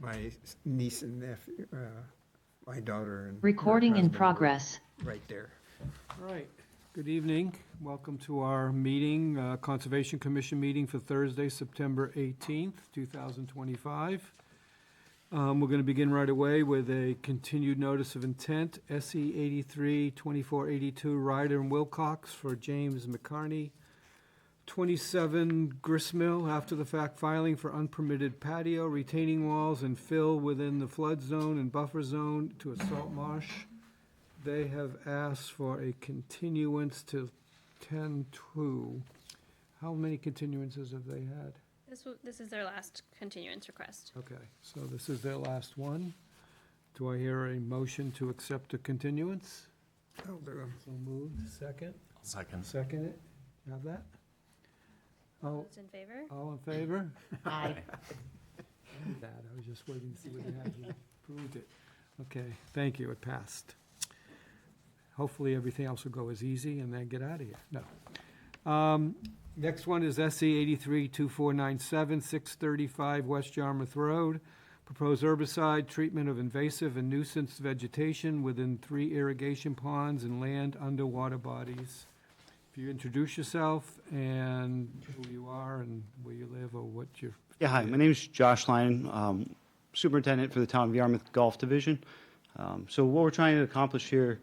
my niece and nephew, my daughter and her Recording in husband were progress. right there. All right, good evening. Welcome to our meeting, Conservation Commission meeting for Thursday, September 18th, 2025. We're going to begin right away with a continued notice of intent, SE 83-2482 Ryder and Wilcox for James McCarney, 27 Gristmill, after the fact filing for unpermitted patio, retaining walls and fill within the flood zone and buffer zone to a salt marsh. They have asked for a continuance to 10/2. How many continuances have they had? This is their last continuance request. Okay, so this is their last one. Do I hear a motion to accept the continuance? Oh, they're, So moved. Second? Second. Second it? You have that? All, Those in favor? all in favor? Aye. That, I was just waiting to see what you had. You approved it. Okay, thank you, it passed. Hopefully, everything else will go as easy and then get out of here. No. Next one is SC 83-2497, 635 West Yarmouth Road. Proposed herbicide treatment of invasive and nuisance vegetation within 3 irrigation ponds and land under water bodies. If you introduce yourself and who you are and where you live or what you're... Yeah, hi, my name is Josh Lyon, Superintendent for the Town of Yarmouth Golf Division. So what we're trying to accomplish here,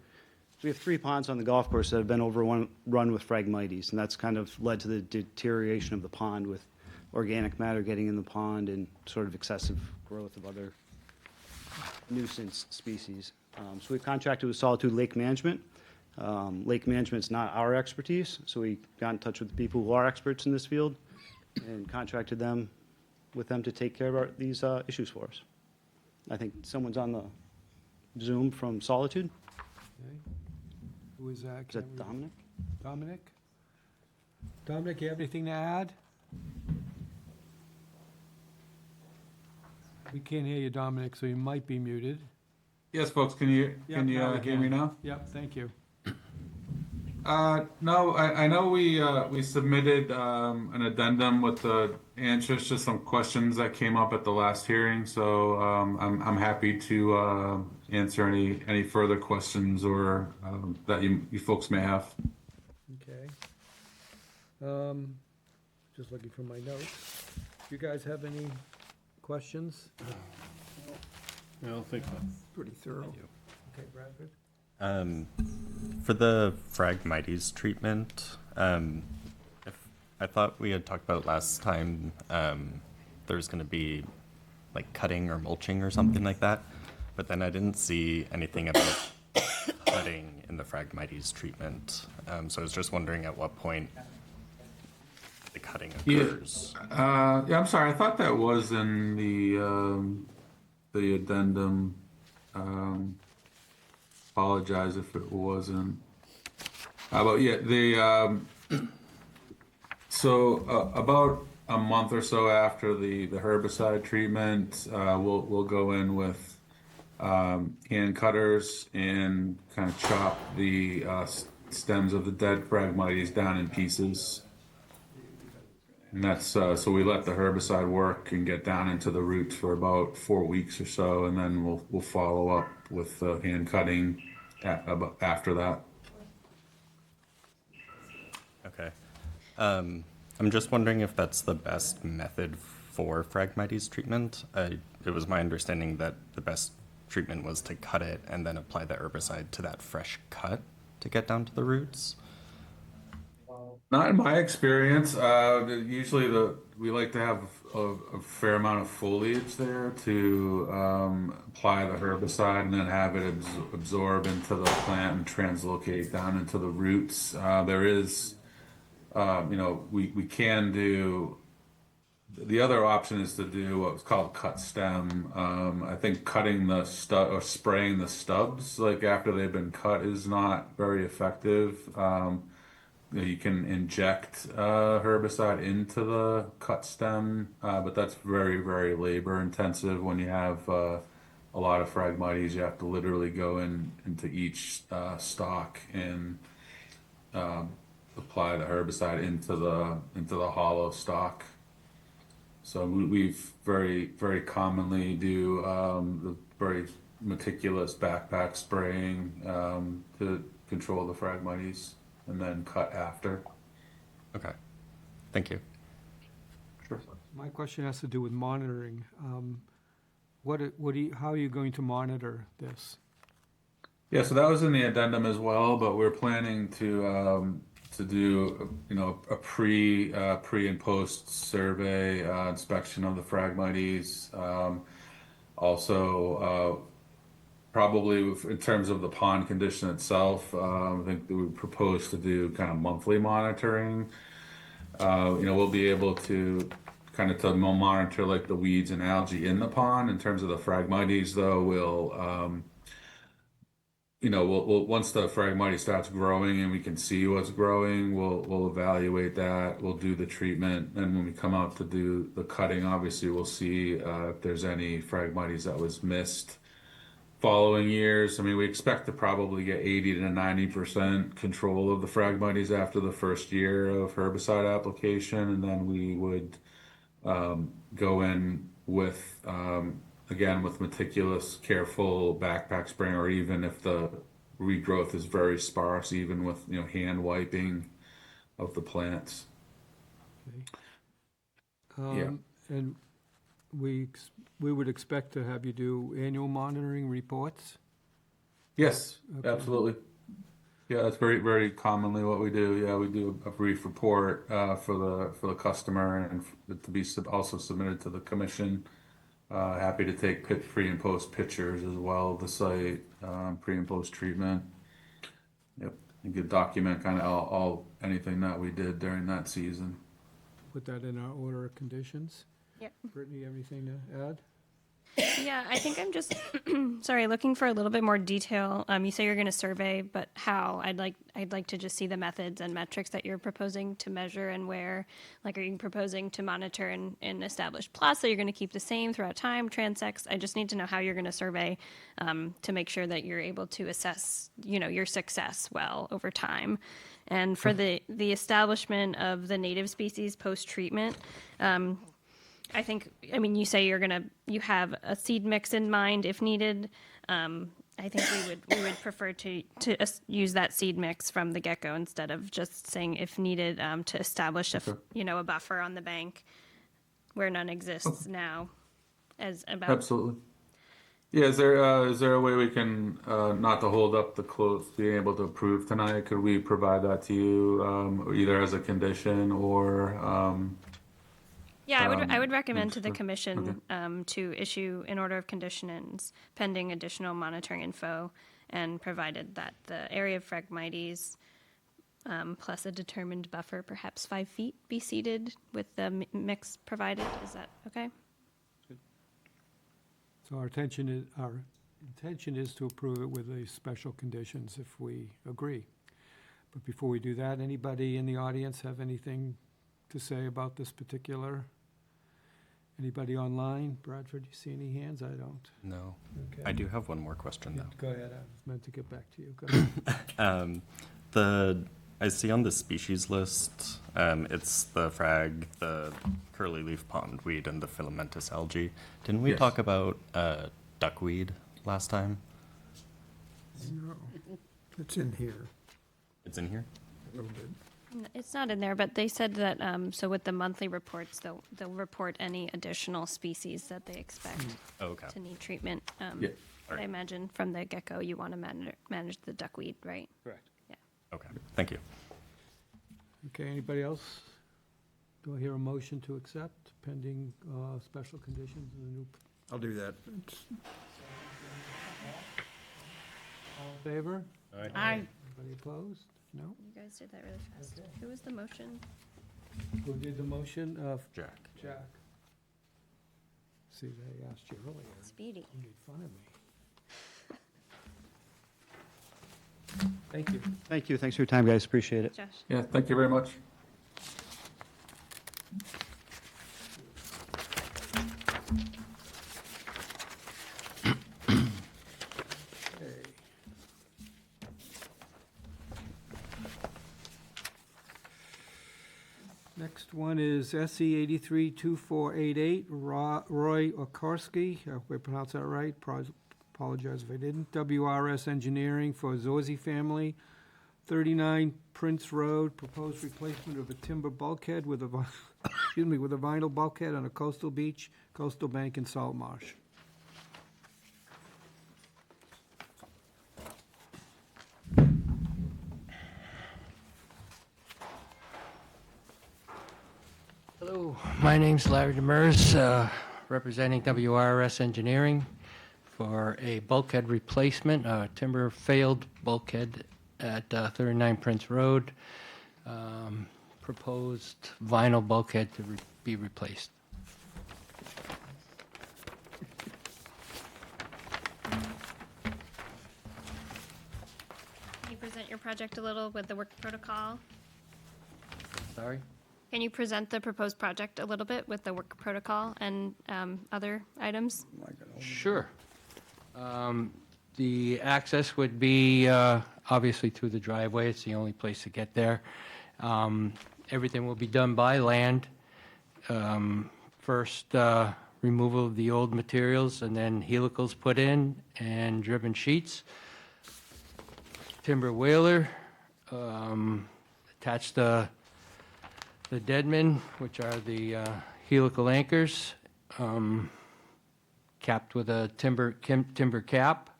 we have 3 ponds on the golf course that have been overrun with Phragmites, and that's kind of led to the deterioration of the pond with organic matter getting in the pond and sort of excessive growth of other nuisance species. So we've contracted with Solitude Lake Management. Lake management's not our expertise, so we got in touch with the people who are experts in this field and contracted them with them to take care of these issues for us. I think someone's on the Zoom from Solitude. Okay. Who is that? Is that Dominic? Dominic? Dominic, you have anything to add? We can't hear you, Dominic, so you might be muted. Yes, folks, can you Yep, now we hear me can. now? Yep, thank you. No, I know we submitted an addendum with the answers to some questions that came up at the last hearing. So I'm happy to answer any further questions or that you folks may have. Okay. Just looking for my notes. You guys have any questions? I don't think so. pretty thorough. Okay, Bradford? For the Phragmites treatment, I thought we had talked about last time there's going to be like cutting or mulching or something like that, but then I didn't see anything about cutting in the Phragmites treatment. So I was just wondering at what point the cutting occurs. Yeah, I'm sorry. I thought that was in the addendum. Apologize if it wasn't. But yeah, about a month or so after the herbicide treatment, we'll go in with hand cutters and kind of chop the stems of the dead Phragmites down in pieces. And that's so we let the herbicide work and get down into the roots for about 4 weeks or so, and then we'll follow up with hand cutting after that. Okay. I'm just wondering if that's the best method for Phragmites treatment. It was my understanding that the best treatment was to cut it and then apply the herbicide to that fresh cut to get down to the roots. Not in my experience. Usually we like to have a fair amount of foliage there to apply the herbicide and then have it absorb into the plant and translocate down into the roots. There is, we can do, the other option is to do what's called cut stem. I think cutting the stub or spraying the stubs like after they've been cut is not very effective. You can inject herbicide into the cut stem, but that's very, very labor intensive. When you have a lot of Phragmites, you have to literally go into each stalk and apply the herbicide into the hollow stalk. So we've very commonly do the very meticulous backpack spraying to control the Phragmites, and then cut after. Okay. Thank you. Sure. My question has to do with monitoring. How are you going to monitor this? Yeah, so that was in the addendum as well, but we're planning to do a pre and post survey inspection of the Phragmites. Also, probably in terms of the pond condition itself, I think that we propose to do kind of monthly monitoring. We'll be able to kind of to monitor like the weeds and algae in the pond. In terms of the Phragmites, though, we'll once the Phragmite starts growing and we can see what's growing, we'll evaluate that. We'll do the treatment, and when we come out to do the cutting, obviously we'll see if there's any Phragmites that was missed following years. I mean, we expect to probably get 80 to 90% control of the Phragmites after the first year of herbicide application, and then we would go in with again with meticulous, careful backpack spraying, or even if the regrowth is very sparse, even with hand wiping of the plants. Okay. Yeah. And we would expect to have you do annual monitoring reports? Yes, Okay. absolutely. Yeah, that's very commonly what we do. Yeah, we do a brief report for the customer, and to be also submitted to the commission. Happy to take pre and post pictures as well of the site, pre and post treatment. Yep, you could document kind of all anything that we did during that season. Put that in our order of conditions? Yep. Brittany, anything to add? Yeah, I think I'm just, sorry, looking for a little bit more detail. You say you're going to survey, but how? I'd like to just see the methods and metrics that you're proposing to measure and where. Like, are you proposing to monitor and establish plots that you're going to keep the same throughout time, transects? I just need to know how you're going to survey to make sure that you're able to assess, your success well over time. And for the establishment of the native species post-treatment, you say you have a seed mix in mind if needed. I think we would prefer to use that seed mix from the get-go instead of just saying if needed to establish a buffer on the bank where none exists now. Absolutely. Yeah, is there a way we can not to hold up the close being able to approve tonight? Could we provide that to you either as a condition or? Yeah, I would recommend to the commission to issue an order of conditions pending additional monitoring info, and provided that the area of Phragmites plus a determined buffer, perhaps 5 feet, be seeded with the mix provided. Is that okay? So our intention is to approve it with the special conditions if we agree. But before we do that, anybody in the audience have anything to say about this particular? Anybody online? Bradford, you see any hands? I don't. No. Okay. I do have one more question though. Go ahead, I was meant to get back to you. Go ahead. I see on the species list, it's the frag, the curly leaf pondweed, and the filamentous algae. Didn't we Yes. talk about duckweed last time? No, it's in here It's in here? a little bit. It's not in there, but they said that, so with the monthly reports, they'll report any additional species that they expect Oh, okay. to need treatment. Yeah. I imagine from the get-go, you want to manage the duckweed, right? Correct. Okay. Thank you. Okay, anybody else? Do I hear a motion to accept pending special conditions in the new? I'll do that. It's- All in favor? Aye. Anybody opposed? No? You guys did that really fast. Who was the motion? Who did the motion? Jack. Jack. See, they asked you earlier. Speedy. You made fun of me. Thank you. Thank you. Thanks for your time, guys. Appreciate it. Josh? Yeah, thank you very much. Okay. Next one is SE 832488, Roy Okarski, I hope I pronounced that right, apologize if I didn't. WRS Engineering for Zorzi family, 39 Prince Road, proposed replacement of a timber bulkhead with a, excuse me, with a vinyl bulkhead on a coastal beach, coastal bank in Salt Marsh. Hello, my name's Larry Demers, representing WRS Engineering for a bulkhead replacement, timber failed bulkhead at 39 Prince Road. Proposed vinyl bulkhead to be replaced. Can you present your project a little with the work protocol? Sorry? Can you present the proposed project a little bit with the work protocol and other items? Sure. The access would be obviously through the driveway. It's the only place to get there. Everything will be done by land. First, removal of the old materials, and then helicals put in and driven sheets. Timber whaler, attach the deadmen, which are the helical anchors, capped with a timber cap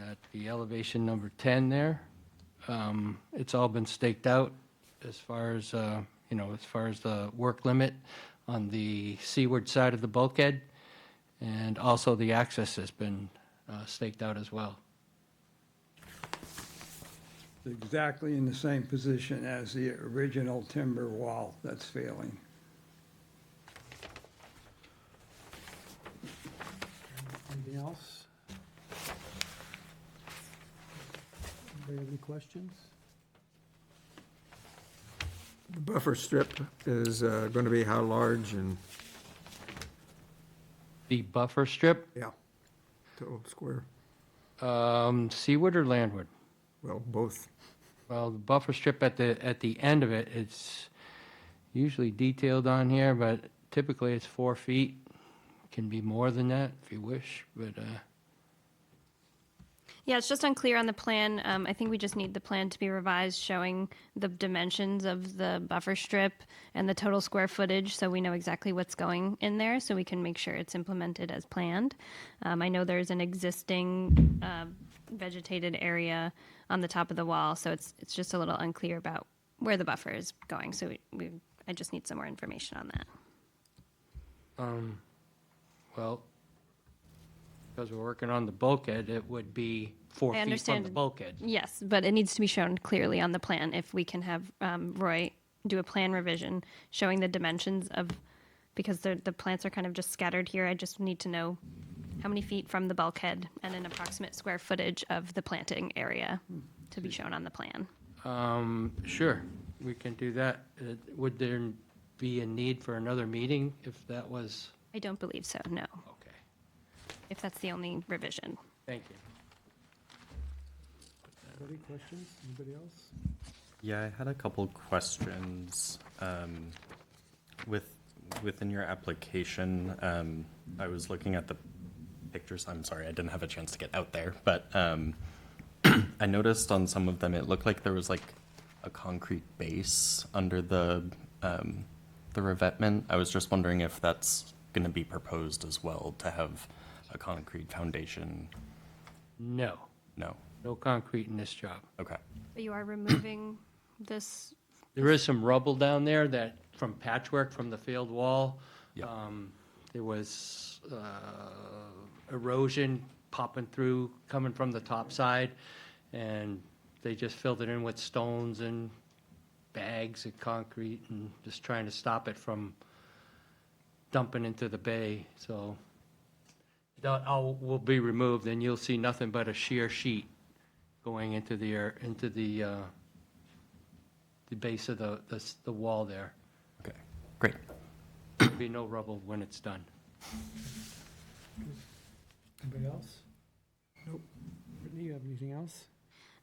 at the elevation number 10 there. It's all been staked out as far as, as far as the work limit on the seaward side of the bulkhead, and also the access has been staked out as well. Exactly in the same position as the original timber wall that's failing. Anything else? Anybody have any questions? The buffer strip is going to be how large and, The buffer strip, yeah, total square? seaward or landward? Well, both. Well, the buffer strip at the end of it, it's usually detailed on here, but typically it's 4 feet. Can be more than that if you wish, but Yeah, it's just unclear on the plan. I think we just need the plan to be revised showing the dimensions of the buffer strip and the total square footage so we know exactly what's going in there so we can make sure it's implemented as planned. I know there's an existing vegetated area on the top of the wall, so it's just a little unclear about where the buffer is going. So I just need some more information on that. well, because we're working on the bulkhead, it would be 4 I feet from the understand. bulkhead. Yes, but it needs to be shown clearly on the plan. If we can have Roy do a plan revision showing the dimensions of, because the plants are kind of just scattered here. I just need to know how many feet from the bulkhead and an approximate square footage of the planting area to be shown on the plan. Sure, we can do that. Would there be a need for another meeting if that was, I don't believe so, no, okay, if that's the only revision. thank you. Anybody, questions? Anybody else? Yeah, I had a couple questions. Within your application, I was looking at the pictures. I'm sorry, I didn't have a chance to get out there, but I noticed on some of them it looked like there was like a concrete base under the revetment. I was just wondering if that's going to be proposed as well to have a concrete foundation. No, No. no concrete in this job. Okay. But you are removing this, There is some rubble down there that, from patchwork from the failed wall. Yeah. There was erosion popping through, coming from the top side, and they just filled it in with stones and bags of concrete and just trying to stop it from dumping into the bay. So that all will be removed, and you'll see nothing but a sheer sheet going into the base of the wall there. Okay. Great. There'll be no rubble when it's done. Anybody else? Nope. Brittany, you have anything else?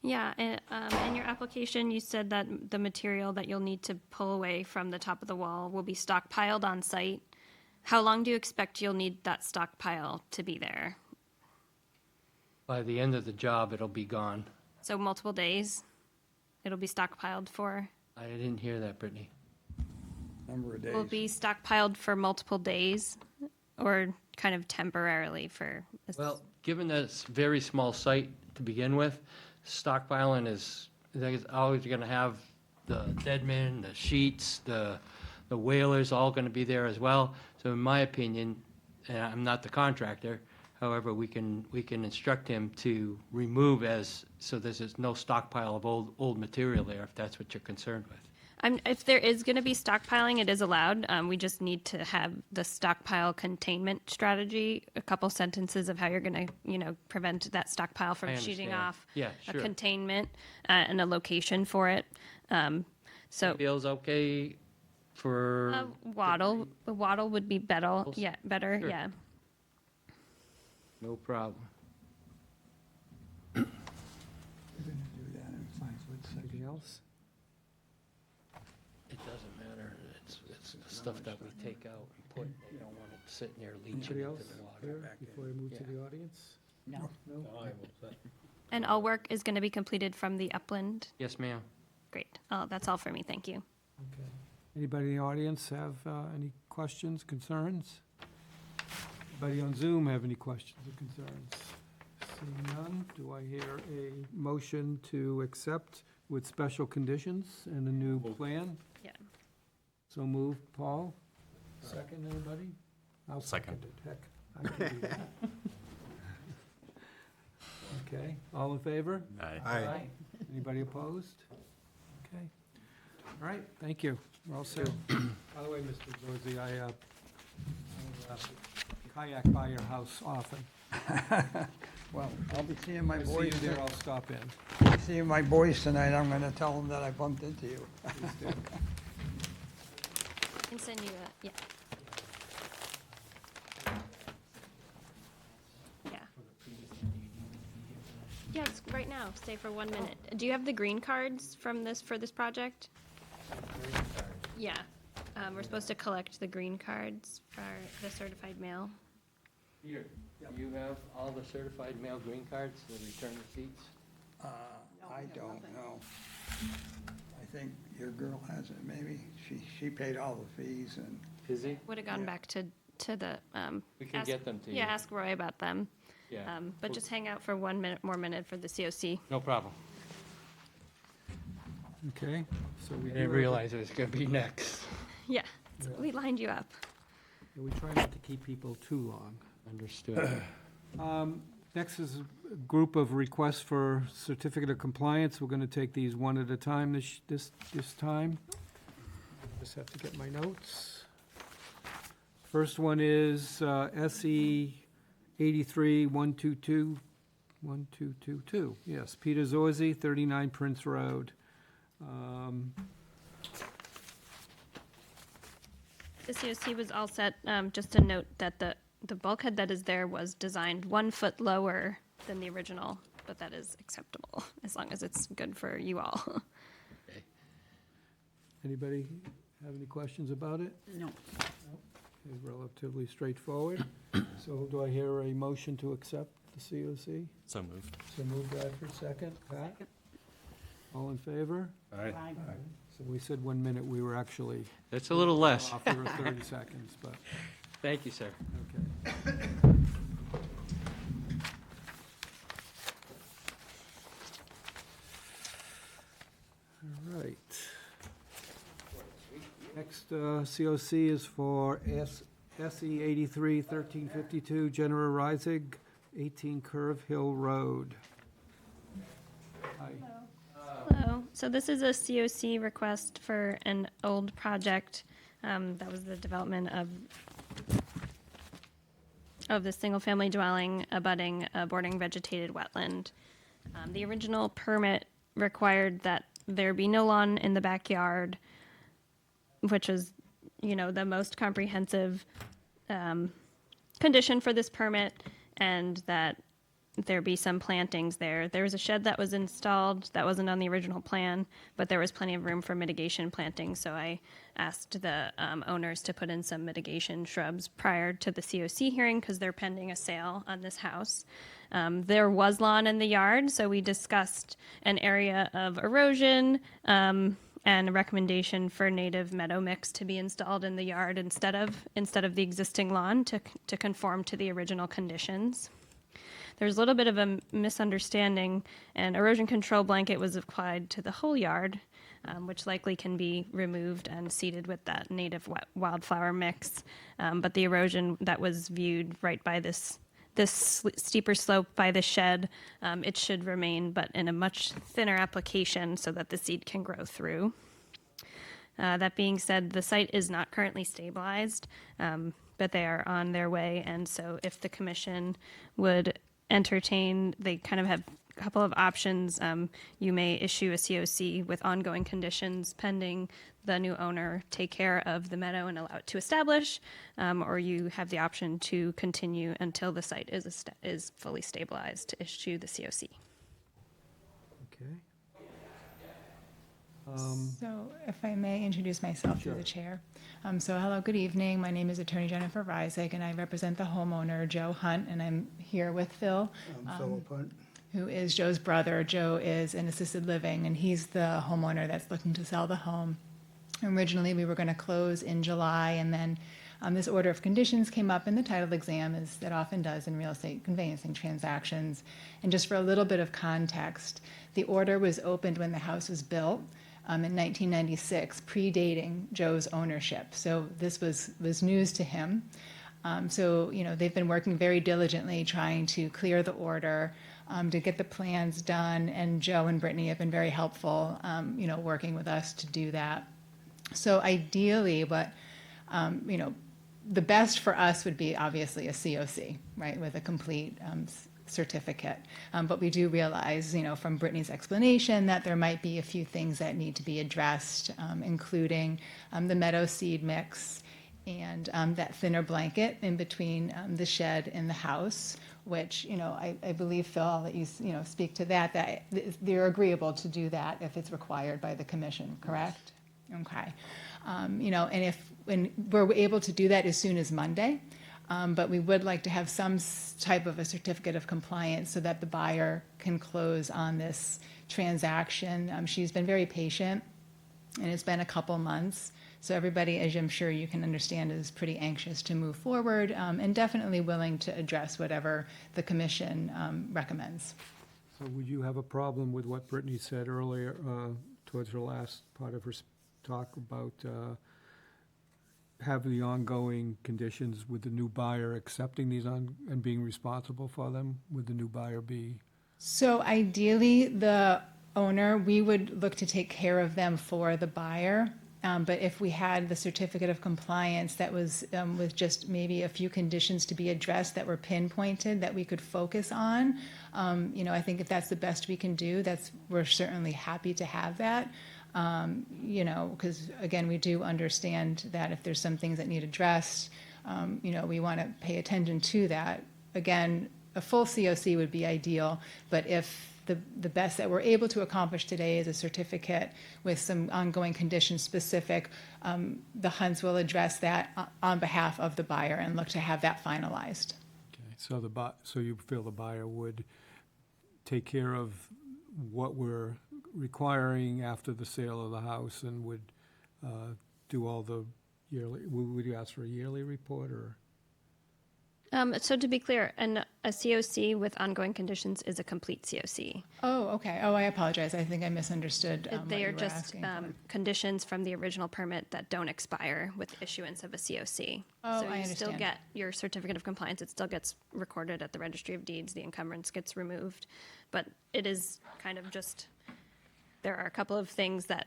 Yeah, and in your application, you said that the material that you'll need to pull away from the top of the wall will be stockpiled on site. How long do you expect you'll need that stockpile to be there? By the end of the job, it'll be gone. So multiple days? It'll be stockpiled for? I didn't hear that, Brittany. Number of days. Will it be stockpiled for multiple days or kind of temporarily for? Well, given that it's a very small site to begin with, stockpiling is always going to have the deadmen, the sheets, the whalers, all going to be there as well. So in my opinion, and I'm not the contractor, however, we can instruct him to remove so there's no stockpile of old material there, if that's what you're concerned with. If there is going to be stockpiling, it is allowed. We just need to have the stockpile containment strategy, a couple sentences of how you're going to, prevent that stockpile from I shooting understand. off. Yeah, A sure. containment and a location for it. So Feels okay for, wattle would be better. Yeah, better. Sure. Yeah. no problem. We're gonna do that in 5 foot section. Anything else? It doesn't matter. It's the stuff that we take out and put. You don't want it sitting there leaching Anybody into else the water. here before I move to Yeah. the audience? No. No? And all work is going to be completed from the upland. Yes, ma'am. Great. That's all for me. Thank you. Okay. Anybody in the audience have any questions, concerns? Anybody on Zoom have any questions or concerns? Seeing none, do I hear a motion to accept with special conditions and a new plan? Yeah. So moved, Paul. Second, anybody? I'll Second. it. Heck, I can do that. Okay, all in favor? Aye. Anybody opposed? Okay. All right, thank you. We're all set. By the way, Mr. Zorzi, I kayak by your house often. Well, I'll be seeing my If I see boys, you there, I'll stop in. seeing my boys tonight. I'm gonna tell them that I bumped into you. Please do. I can send you yeah. Yeah. Yeah, it's right now. Stay for 1 minute. Do you have the green cards for this project? Yeah. We're supposed to collect the green cards for the certified mail. Peter, do you have all the certified mail green cards, the return receipts? I don't know. I think your girl has it, maybe. She paid all the fees and, Is he? Would have gone Yeah. back to the. We can ask- get them to you. Yeah, ask Roy about them. Yeah. But just hang out for 1 minute for the COC. No problem. Okay, so we I do didn't have- realize it was going to be next. Yeah, we lined you up. We try not to keep people too long. Understood. Next is a group of requests for certificate of compliance. We're going to take these one at a time this time. Just have to get my notes. First one is SE 83-122, yes, Peter Zorzi, 39 Prince Road. The COC was all set. Just a note that the bulkhead that is there was designed 1 foot lower than the original, but that is acceptable as long as it's good for you all. Okay. Anybody have any questions about it? No. It's relatively straightforward. So do I hear a motion to accept the COC? So moved. So move Bradford, second. Pat? All in favor? Fine. So we said 1 minute, we were actually It's a little less. off for 30 seconds, but, Thank you, sir. okay. All right. Next COC is for SE 83-1352, General Reisig, 18 Curve Hill Road. Hi. Hello. So this is a COC request for an old project. That was the development of the single-family dwelling abutting a bordering vegetated wetland. The original permit required that there be no lawn in the backyard, which was, the most comprehensive condition for this permit, and that there be some plantings there. There was a shed that was installed that wasn't on the original plan, but there was plenty of room for mitigation planting. So I asked the owners to put in some mitigation shrubs prior to the COC hearing because they're pending a sale on this house. There was lawn in the yard, so we discussed an area of erosion and a recommendation for native meadow mix to be installed in the yard instead of the existing lawn to conform to the original conditions. There's a little bit of a misunderstanding. An erosion control blanket was applied to the whole yard, which likely can be removed and seeded with that native wildflower mix. But the erosion that was viewed right by this steeper slope by the shed, it should remain, but in a much thinner application so that the seed can grow through. That being said, the site is not currently stabilized, but they are on their way. And so if the commission would entertain, they kind of have a couple of options. You may issue a COC with ongoing conditions pending the new owner take care of the meadow and allow it to establish, or you have the option to continue until the site is fully stabilized to issue the COC. Okay. So if I may introduce myself through the chair. So hello, good evening. My name is Attorney Jennifer Reisig, and I represent the homeowner, Joe Hunt, and I'm here with Phil, Philip Hunt. who is Joe's brother. Joe is in assisted living, and he's the homeowner that's looking to sell the home. Originally, we were going to close in July, and then this order of conditions came up in the title exam, as it often does in real estate conveyancing transactions. And just for a little bit of context, the order was opened when the house was built in 1996, predating Joe's ownership. So this was news to him. So, they've been working very diligently trying to clear the order, to get the plans done, and Joe and Brittany have been very helpful, working with us to do that. So ideally, the best for us would be obviously a COC, right, with a complete certificate. But we do realize, from Brittany's explanation that there might be a few things that need to be addressed, including the meadow seed mix and that thinner blanket in between the shed and the house, which, I believe, Phil, I'll let you, speak to that they're agreeable to do that if it's required by the commission, correct? Okay. And when we're able to do that as soon as Monday, but we would like to have some type of a certificate of compliance so that the buyer can close on this transaction. She's been very patient, and it's been a couple months. So everybody, as I'm sure you can understand, is pretty anxious to move forward, and definitely willing to address whatever the commission recommends. So would you have a problem with what Brittany said earlier, towards her last part of her talk about have the ongoing conditions with the new buyer accepting these and being responsible for them? Would the new buyer be? So ideally, the owner, we would look to take care of them for the buyer. But if we had the certificate of compliance that was with just maybe a few conditions to be addressed that were pinpointed that we could focus on, I think if that's the best we can do, we're certainly happy to have that. Because again, we do understand that if there's some things that need addressed, we want to pay attention to that. Again, a full COC would be ideal, but if the best that we're able to accomplish today is a certificate with some ongoing conditions specific, the Hunts will address that on behalf of the buyer and look to have that finalized. Okay, so you feel the buyer would take care of what we're requiring after the sale of the house and would do all the yearly, would you ask for a yearly report or? So to be clear, a COC with ongoing conditions is a complete COC. Oh, okay. Oh, I apologize. I think I misunderstood what They you are were just asking for. conditions from the original permit that don't expire with issuance of a COC. Oh, So I you still understand. get your certificate of compliance. It still gets recorded at the Registry of Deeds. The encumbrance gets removed. But it is kind of just, there are a couple of things that,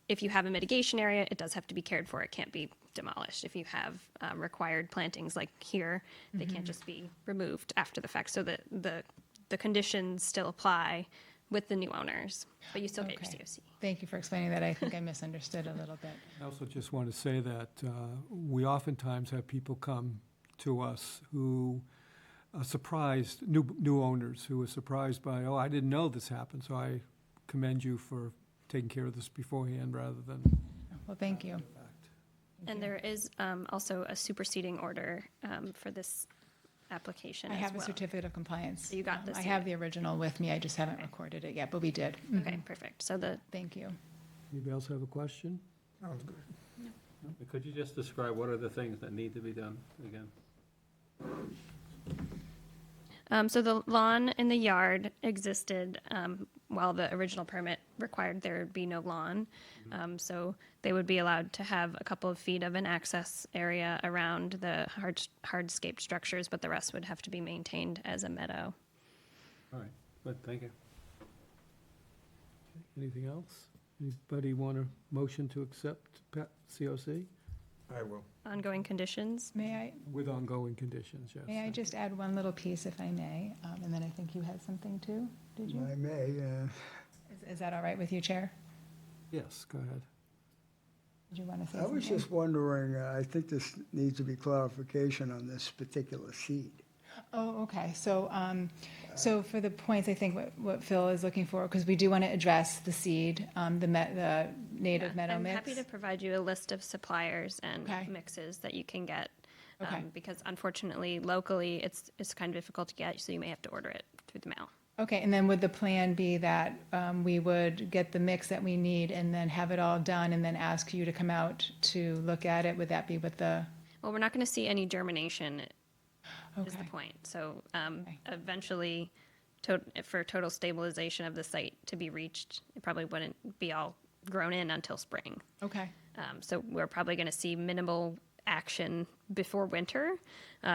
if you have a mitigation area, it does have to be cared for. It can't be demolished. If you have required plantings like here, they can't just be removed after the fact. So that the conditions still apply with the new owners, but you still get your Okay. COC. Thank you for explaining that. I think I misunderstood a little bit. I also just want to say that we oftentimes have people come to us who surprised, new owners who were surprised by, oh, I didn't know this happened, so I commend you for taking care of this beforehand rather than Well, thank you. after the fact. And there is also a superseding order for this application I as have a well. certificate of compliance. So you got this I have here. the original with me, I just haven't recorded it yet, but we did. Okay, perfect. So the, Thank you. Anybody else have a question? Sounds good. Could you just describe what are the things that need to be done again? so the lawn in the yard existed while the original permit required there be no lawn. So they would be allowed to have a couple of feet of an access area around the hardscape structures, but the rest would have to be maintained as a meadow. All right, good, thank you. Anything else? Anybody want a motion to accept COC I will. Ongoing conditions. May with ongoing conditions, yes? I just add one little piece if I may? And then I think you had something too, did you? I may, Is that all right with you, Chair? Yes, go ahead. Did you want to say I something? was just wondering, I think this needs to be clarification on this particular seed. Oh, okay. So, so for the points, I think what Phil is looking for, because we do want to address the seed, the native Yeah, meadow I'm mix. happy to provide you a list of suppliers and Okay. mixes that you can get. Okay. Because unfortunately, locally, it's kind of difficult to get, so you may have to order it through the mail. Okay, and then would the plan be that we would get the mix that we need and then have it all done and then ask you to come out to look at it? Would that be what the? Well, we're not going to see any germination is the Okay. point. So Okay. eventually, for total stabilization of the site to be reached, it probably wouldn't be all grown in until spring. Okay, So we're probably going to see minimal action before winter,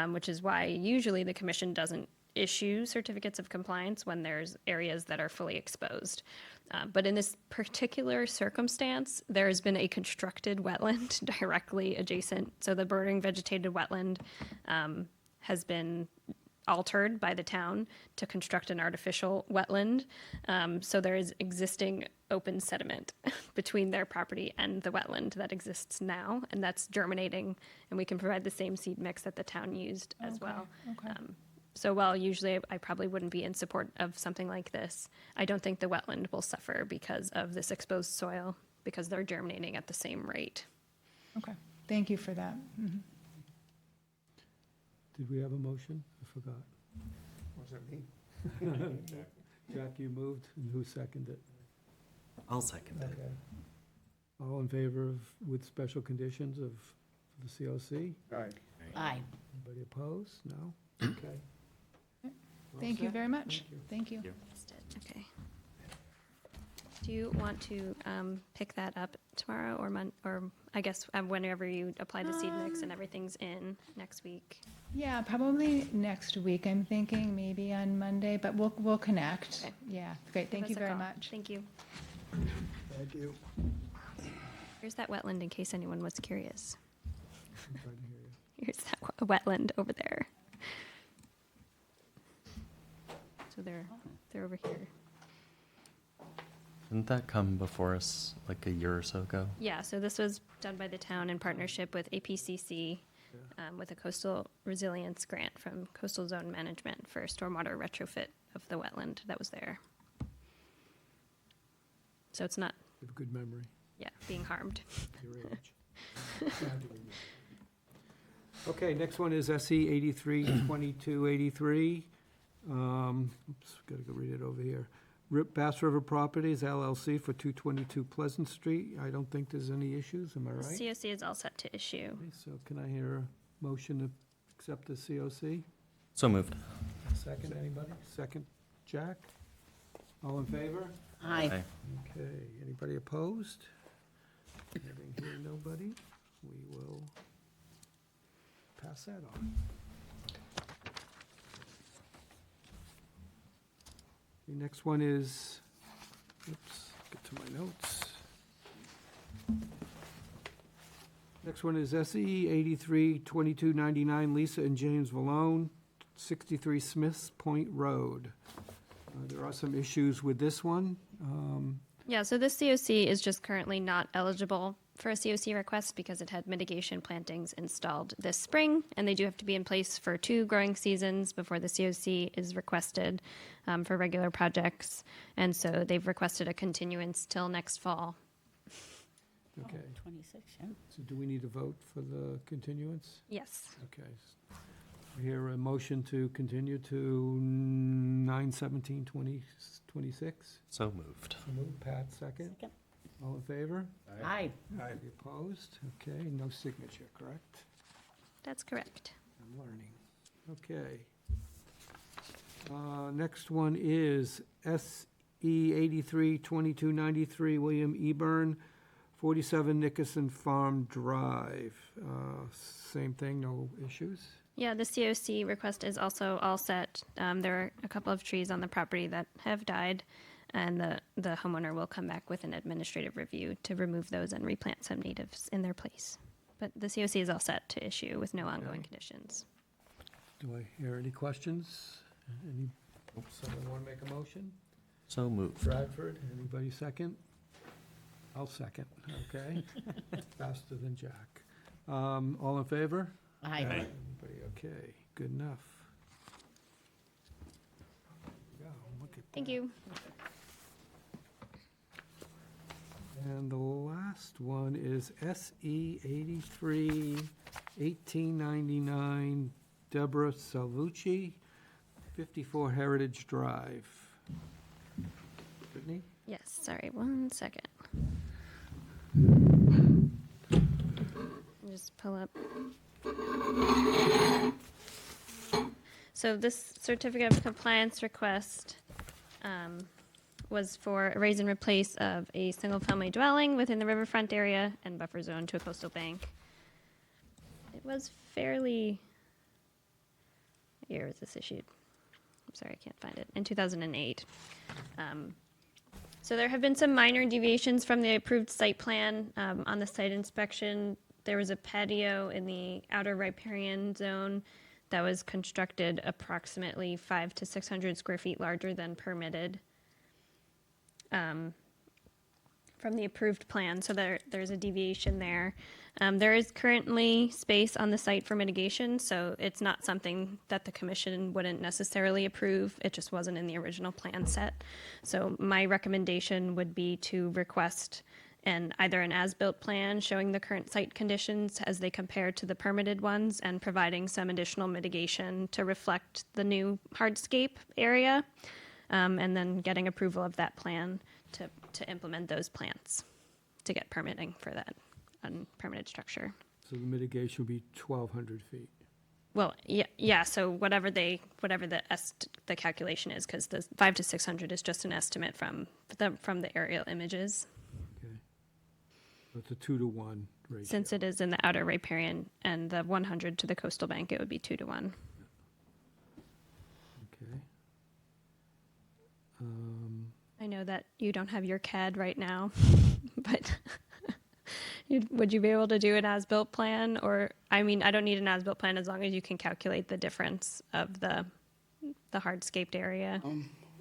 which is why usually the commission doesn't issue certificates of compliance when there's areas that are fully exposed. But in this particular circumstance, there has been a constructed wetland directly adjacent. So the bordering vegetated wetland has been altered by the town to construct an artificial wetland. So there is existing open sediment between their property and the wetland that exists now, and that's germinating, and we can provide the same seed mix that the town used as well. okay. So while usually I probably wouldn't be in support of something like this, I don't think the wetland will suffer because of this exposed soil, because they're germinating at the same rate. okay. Thank you for that. Mhm. Did we have a motion? I forgot. Was it me? Jack, you moved, and who seconded it? I'll second it. Okay. All in favor of, with special conditions of the COC? Right. Aye. Anybody opposed? No? Okay. Thank you set. very much. Thank you. Thank you. Just did, okay. Do you want to pick that up tomorrow or I guess whenever you apply the seed mix and everything's in next week? Yeah, probably next week, I'm thinking, maybe on Monday, but we'll connect. Okay. Yeah, great. Thank Give you us a very call. much. Thank you. Thank you. Here's that wetland in case anyone was curious. I'm trying to hear you. Here's that wetland over there. So they're over here. Didn't that come before us like a year or so ago? Yeah, so this was done by the town in partnership with APCC, with a coastal resilience grant from Coastal Zone Management for stormwater retrofit of the wetland that was there. So it's not, You have a good memory. being harmed. Your age. Glad to remember. Okay, next one is SE 832283. Oops, gotta go read it over here. Bass River Properties LLC for 222 Pleasant Street. I don't think there's any issues, am I right? COC is all set to issue. Okay, so can I hear a motion to accept the COC? So moved. Second, anybody? Second, Jack? All in favor? Aye. Okay, anybody opposed? Having here nobody, we will pass that on. The next one is, oops, get to my notes. Next one is SE 832299, Lisa and James Valone, 63 Smiths Point Road. There are some issues with this one. Yeah, so this COC is just currently not eligible for a COC request because it had mitigation plantings installed this spring, and they do have to be in place for 2 growing seasons before the COC is requested for regular projects. And so they've requested a continuance till next fall. Okay, 26, yeah. so do we need a vote for the continuance? Yes. Okay. I hear a motion to continue to 9/17/2026. So moved. So moved. Pat, second. Second. All in favor? Aye. Any opposed? Okay, no signature, correct? That's correct. I'm learning. Okay. Next one is SE 83-2293, William Eburn, 47 Nickerson Farm Drive. Same thing, no issues? Yeah, the COC request is also all set. There are a couple of trees on the property that have died, and the homeowner will come back with an administrative review to remove those and replant some natives in their place. But the COC is all set to issue with no ongoing Okay. conditions. Do I hear any questions? Someone want to make a motion? So moved. Bradford, anybody second? I'll second, okay? Faster than Jack. All in favor? Aye. Everybody okay, good enough. Yeah, look at Thank that. you. And the last one is SE 83-1899, Deborah Salvucci, 54 Heritage Drive. Brittany? Yes, sorry, one second. Just pull up. So this certificate of compliance request was for a raise and replace of a single-family dwelling within the riverfront area and buffer zone to a coastal bank. It was fairly, what year was this issued? I'm sorry, I can't find it. In 2008. So there have been some minor deviations from the approved site plan. On the site inspection, there was a patio in the outer riparian zone that was constructed approximately 500 to 600 square feet larger than permitted from the approved plan. So there's a deviation there. There is currently space on the site for mitigation, so it's not something that the commission wouldn't necessarily approve. It just wasn't in the original plan set. So my recommendation would be to request either an as-built plan showing the current site conditions as they compare to the permitted ones and providing some additional mitigation to reflect the new hardscape area, and then getting approval of that plan to implement those plans to get permitting for that unpermitted structure. So the mitigation would be 1,200 feet. Well, yeah. So whatever the calculation is, because the 500 to 600 is just an estimate from the aerial images. Okay. So it's a 2-to-1 ratio. Since it is in the outer riparian and the 100 to the coastal bank, it would be 2-to-1. Okay. I know that you don't have your CAD right now, but would you be able to do an as-built plan? Or, I mean, I don't need an as-built plan as long as you can calculate the difference of the hardscaped area.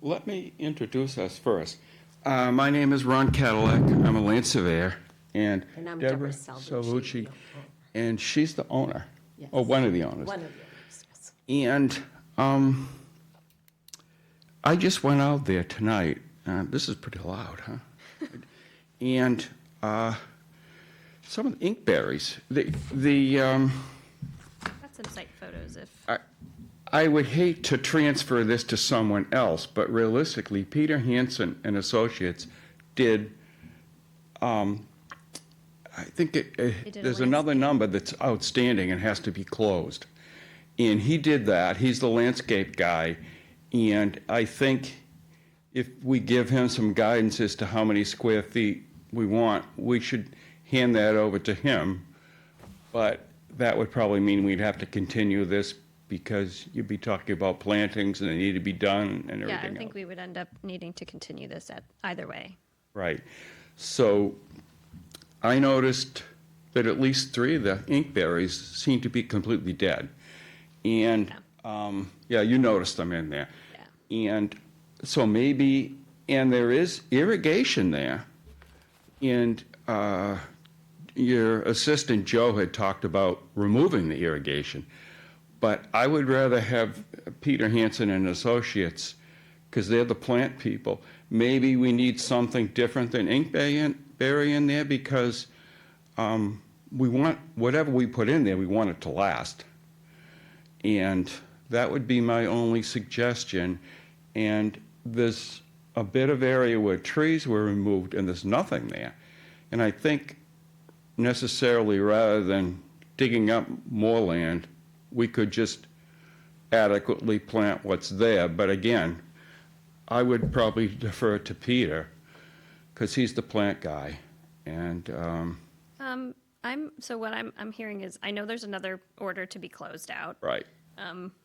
Let me introduce us first. My name is Ron Cadillac. I'm a land surveyor. And I'm Deborah Deborah Salvucci, Salvucci. and she's the owner, Yes. or one of the owners. One of the others, yes. And I just went out there tonight. This is pretty loud, huh? And some of the inkberries, Got some site photos if. I would hate to transfer this to someone else, but realistically, Peter Hansen and Associates did, I think there's another number that's outstanding and has to be closed. And he did that. He's the landscape guy. And I think if we give him some guidance as to how many square feet we want, we should hand that over to him. But that would probably mean we'd have to continue this because you'd be talking about plantings and they need to be done and everything Yeah, I else. think we would end up needing to continue this at either way. Right. So I noticed that at least 3 of the inkberries seem to be completely dead. And, yeah, you noticed them in there. Yeah. And so maybe, and there is irrigation there. And your assistant Joe had talked about removing the irrigation, but I would rather have Peter Hansen and Associates, because they're the plant people. Maybe we need something different than inkberry in there, because we want, whatever we put in there, we want it to last. And that would be my only suggestion. And there's a bit of area where trees were removed and there's nothing there. And I think necessarily, rather than digging up more land, we could just adequately plant what's there. But again, I would probably defer to Peter, because he's the plant guy. And So what I'm hearing is, I know there's another order to be closed out. right.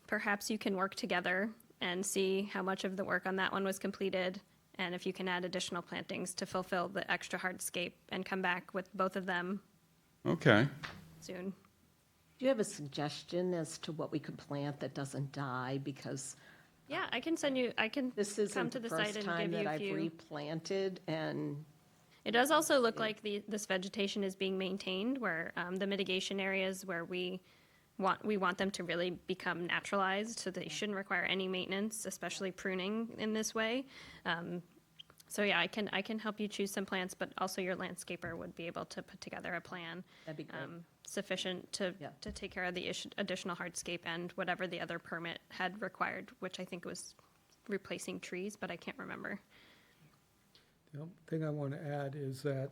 Perhaps you can work together and see how much of the work on that one was completed, and if you can add additional plantings to fulfill the extra hardscape, and come back with both of them Okay. soon. Do you have a suggestion as to what we could plant that doesn't die? Because Yeah, I can send you, I can this come isn't to the the site first and time give you that a I've few. replanted, and It does also look like this vegetation is being maintained, where the mitigation areas where we want them to really become naturalized, so they shouldn't require any maintenance, especially pruning in this way. So yeah, I can help you choose some plants, but also your landscaper would be able to put together a plan that'd be great. sufficient to Yeah. take care of the additional hardscape and whatever the other permit had required, which I think was replacing trees, but I can't remember. The only thing I want to add is that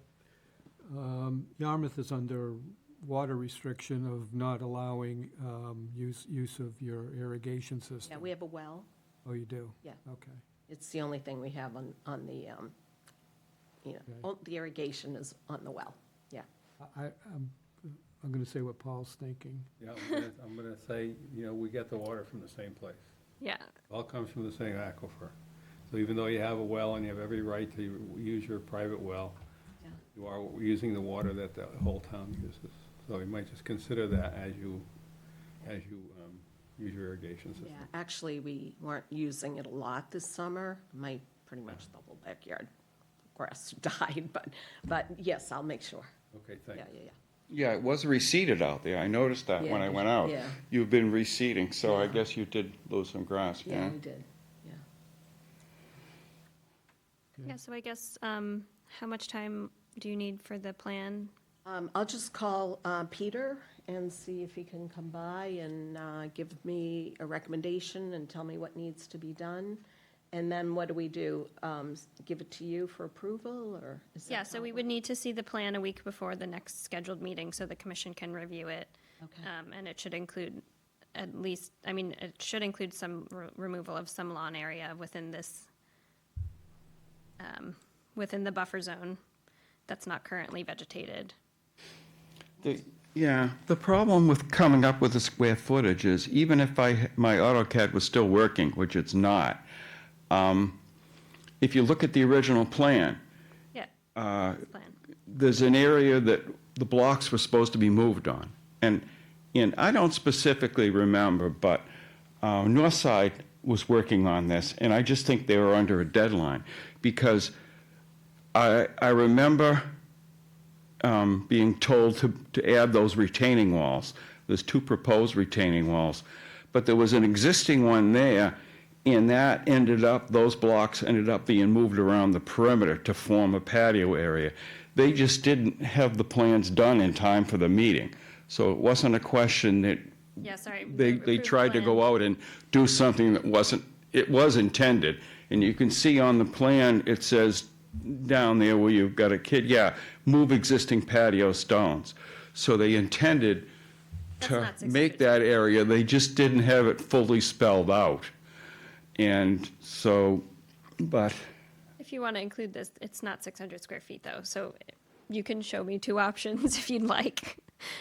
Yarmouth is under water restriction of not allowing use of your irrigation Yeah, system. we have a well. Oh, you do? Yeah. Okay. It's the only thing we have on the, the irrigation is on the well. Yeah. I'm going to say what Paul's thinking. Yeah, I'm gonna say, we get the water from the same place. Yeah, It all comes from the same aquifer. So even though you have a well and you have every right to use your private well, Yeah. you are using the water that the whole town uses. So you might just consider that as you use your irrigation system. Yeah, actually, we weren't using it a lot this summer. Pretty much the whole backyard grass died, but yes, I'll make sure. Okay, Yeah, thanks. yeah. Yeah, it was receded out there. I noticed that when I went out. Yeah. You've been receding, so I Yeah. guess you did lose some grass, Yeah, yeah? we did, yeah. yeah, so I guess, how much time do you need for the plan? I'll just call Peter and see if he can come by and give me a recommendation and tell me what needs to be done. And then what do we do? Give it to you for approval, or is that Yeah, so how we it would need to see the plan a week before the next scheduled meeting, so the commission can review it. Okay. And it should include it should include some removal of some lawn area within this, within the buffer zone that's not currently vegetated. Yeah, the problem with coming up with the square footage is, even if my AutoCAD was still working, which it's not, if you look at the original plan, Yeah. uh, Plan. there's an area that the blocks were supposed to be moved on. And I don't specifically remember, but Northside was working on this, and I just think they were under a deadline, because I remember being told to add those retaining walls. There's 2 proposed retaining walls, but there was an existing one there, and those blocks ended up being moved around the perimeter to form a patio area. They just didn't have the plans done in time for the meeting. So it wasn't a question that Yeah, sorry. they approved tried to plan. go out and do something that wasn't, it was intended. And you can see on the plan, it says down there where you've got a kid, move existing patio stones. So they intended That's to not make that area, they just didn't have it fully spelled out. And so, but, If you want to include this, it's not 600 square feet though, so you can show me 2 options if you'd like.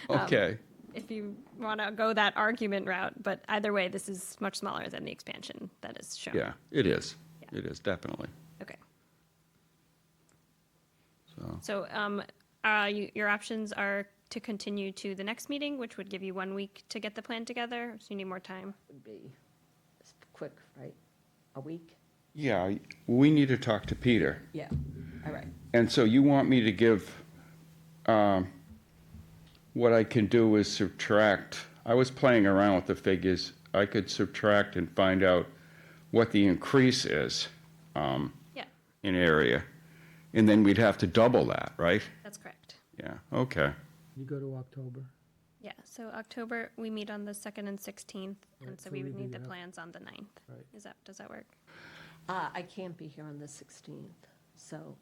okay. If you want to go that argument route, but either way, this is much smaller than the expansion that is shown. Yeah, it is. Yeah. It is, definitely. Okay. So, So, your options are to continue to the next meeting, which would give you 1 week to get the plan together, so you need more time. Would be quick, right? A week? yeah, we need to talk to Peter. Yeah, all right. And so you want me to give what I can do is subtract. I was playing around with the figures. I could subtract and find out what the increase is Yeah, in area. And then we'd have to double that, right? that's correct. Yeah, okay. You go to October. Yeah, so October, we meet on the 2nd and 16th, and Right, so so we we would do need the that. plans on the 9th. Right. Does that work? I can't be here on the 16th, so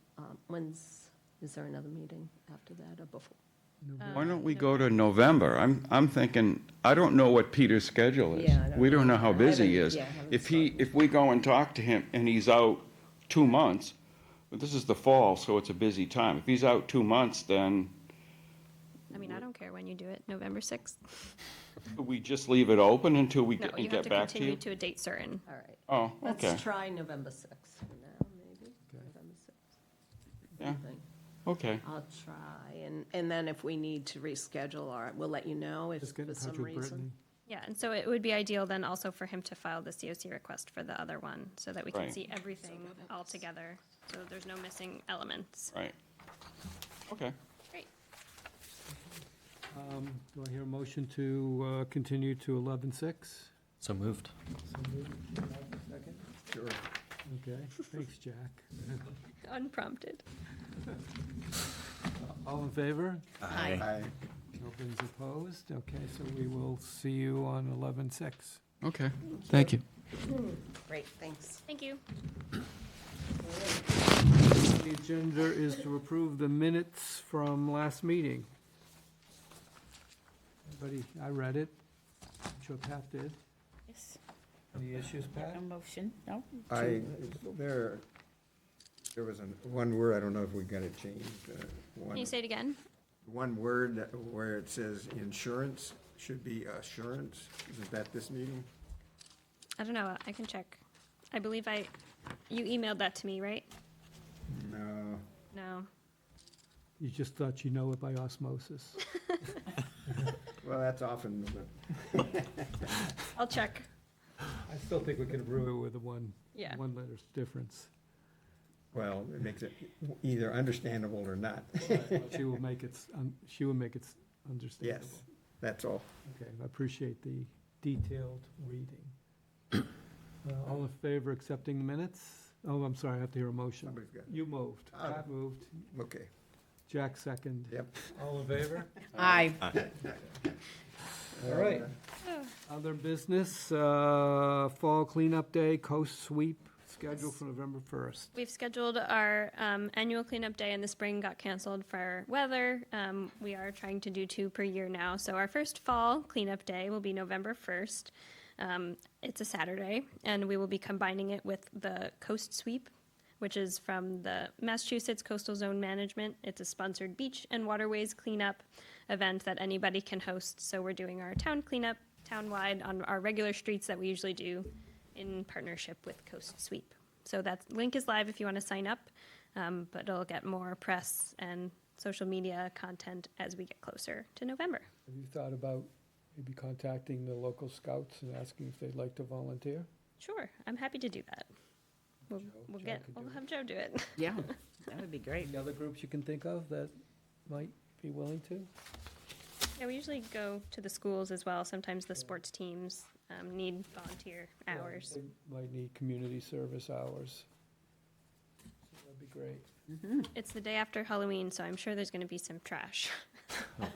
is there another meeting after that or before? Why don't we go to November? I'm thinking, I don't know what Peter's schedule is. Yeah, I don't We don't know know. how I busy he haven't- is. yeah, I haven't If we go and talk to him and he's out 2 months, but this is the fall, so it's a busy time. If he's out 2 months, then I mean, I don't care when you do it, November 6th. we just leave it open until we No, you have get to back to continue you? to a date certain. All right. Oh, okay. Let's try November 6th for now, maybe, November 6th. Yeah. I think. Okay. I'll try, and then if we need to reschedule, all right, we'll let you know if Just get for in touch some with Brittany. reason. Yeah, and so it would be ideal then also for him to file the COC request for the other one, so that we can Right. see everything all together, so there's no missing elements. Right. Okay. Great. Do I hear a motion to continue to 11/6? So moved. Second? Sure. Okay, thanks, Jack. Unprompted. All in favor? Aye. Nobody's opposed? Okay, so we will see you on 11/6. Okay. Thank you. Great, thanks. Thank you. The agenda is to approve the minutes from last meeting. Everybody, I read it. I'm sure Pat did. Yes. Any issues, Pat? A motion, no? There was one word, I don't know if we got it changed. Can you say it again? One word where it says insurance should be assurance. Isn't that this meeting? I don't know, I can check. I believe you emailed that to me, right? No. No. You just thought you know it by osmosis. Well, that's often, I'll check. I still think we can approve it with a one Yeah. letter difference. well, it makes it either understandable or not. She will make it understandable. Yes, that's all. Okay, I appreciate the detailed reading. All in favor of accepting the minutes? Oh, I'm sorry, I have to hear a motion. Somebody's got it. You moved. Pat moved. Okay, Jack second. yep. All in favor? Aye. All right. Other business, fall cleanup day, coast sweep, scheduled for November 1st. We've scheduled our annual cleanup day in the spring, got canceled for weather. We are trying to do 2 per year now. So our first fall cleanup day will be November 1st. It's a Saturday, and we will be combining it with the coast sweep, which is from the Massachusetts Coastal Zone Management. It's a sponsored beach and waterways cleanup event that anybody can host. So we're doing our town cleanup town-wide on our regular streets that we usually do in partnership with Coast Sweep. So that link is live if you want to sign up, but it'll get more press and social media content as we get closer to November. Have you thought about maybe contacting the local scouts and asking if they'd like to volunteer? Sure, I'm happy to do that. We'll Joe could do it. have Joe do it. Yeah, that would be great. Any other groups you can think of that might be willing to? Yeah, we usually go to the schools as well. Sometimes the sports teams need volunteer hours. They might need community service hours. So that'd be great. It's the day after Halloween, so I'm sure there's going to be some trash.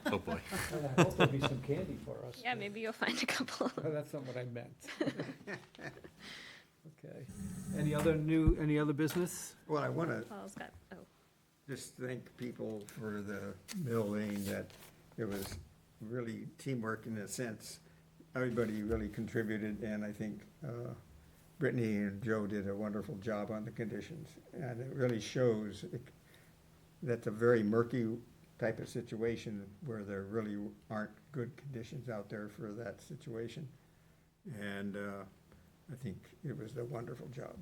Oh, boy. And I hope there'll be some candy for us. Yeah, maybe you'll find a couple. Oh, that's not what I meant. Okay. Any other business? Well, I want to Paul's got, just thank people for the building, that it was really teamwork in a sense. Everybody really contributed, and I think Brittany and Joe did a wonderful job on the conditions. And it really shows that's a very murky type of situation where there really aren't good conditions out there for that situation. And I think it was a wonderful job.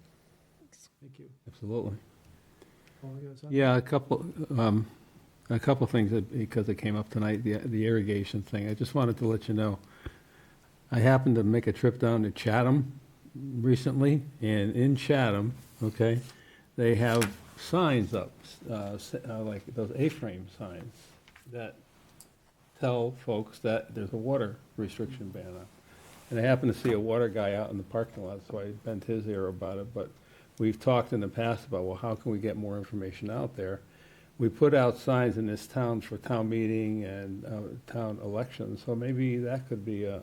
Thank you. Absolutely. Paul, you have something? Yeah, a couple things because it came up tonight, the irrigation thing. I just wanted to let you know. I happened to make a trip down to Chatham recently, and in Chatham, okay, they have signs up, like those A-frame signs that tell folks that there's a water restriction ban on. And I happened to see a water guy out in the parking lot, so I bent his ear about it, but we've talked in the past about, well, how can we get more information out there? We put out signs in this town for town meeting and town elections, so maybe that could be a,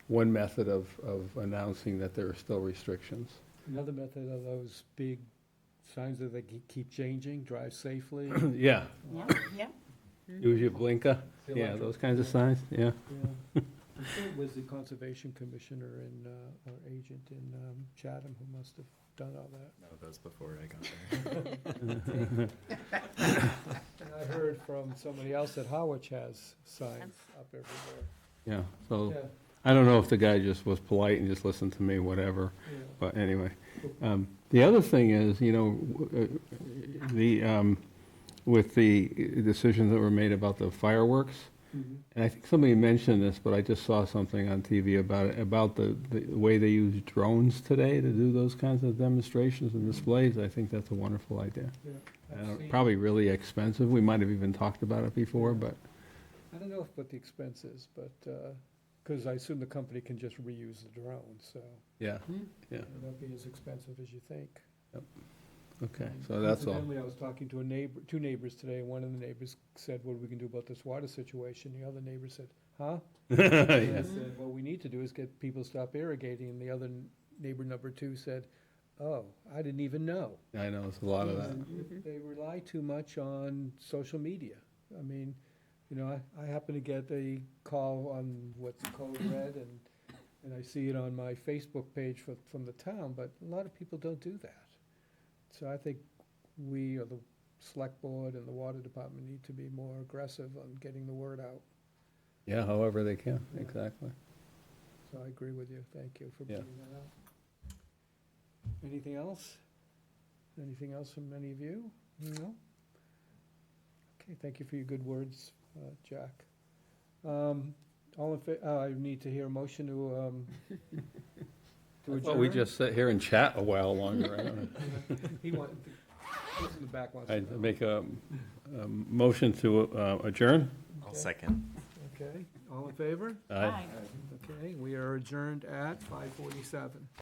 one method of announcing that there are still restrictions. Another method of those big signs that they keep changing, drive safely. Yeah, Yeah, yeah. use your blinker, The yeah, electric- those kinds of signs, yeah. Yeah. I'm sure it was the Conservation Commissioner and, our agent in Chatham who must have done all that. No, that was before I got there. And I heard from somebody else that Howard has signs up everywhere. Yeah, so, Yeah, I don't know if the guy just was polite and just listened to me, whatever, yeah. but anyway. The other thing is, you know, with the decisions that were made about the fireworks, Mhm. and I think somebody mentioned this, but I just saw something on TV about it, about the way they use drones today to do those kinds of demonstrations and displays. I think that's a wonderful idea. Yeah, I've seen- Probably really expensive. We might have even talked about it before, but, I don't know what the expense is, but, because I assume the company can just reuse the drone, so yeah, yeah, it won't be as expensive as you think. okay, so that's all. Incidentally, I was talking to two neighbors today, and one of the neighbors said, what are we gonna do about this water situation? The other neighbor said, huh? And I Yes. said, what we need to do is get people to stop irrigating, and the other neighbor number two said, oh, I didn't even know. I know, it's a lot of that. And they rely too much on social media. I mean, you know, I happen to get a call on what's code red, and I see it on my Facebook page from the town, but a lot of people don't do that. So I think we, or the select board and the water department, need to be more aggressive on getting the word out. Yeah, however they can, exactly. So I agree with you. Thank you for Yeah. bringing that up. Anything else? Anything else from any of you? No? Okay, thank you for your good words, Jack. All in I need to hear a motion to Well, we adjourn. just sit here and chat a while longer, I don't know. He wants, in the back wants to I'd know. make a motion to adjourn. I'll second. Okay, all in favor? Aye. Okay, we are adjourned at 5:47.